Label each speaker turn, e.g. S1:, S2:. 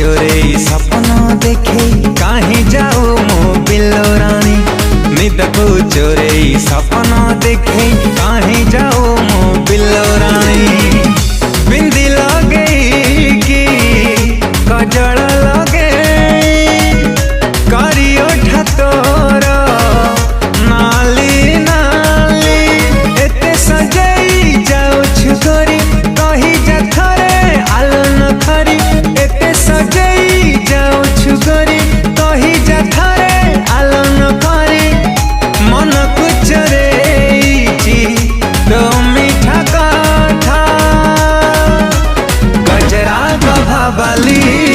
S1: चोरे सपना देखे कहीं जाओ मो बिल्लो रानी। निद को चोरे सपना देखे कहीं जाओ मो बिल्लो रानी। बिंदी लगे की कजल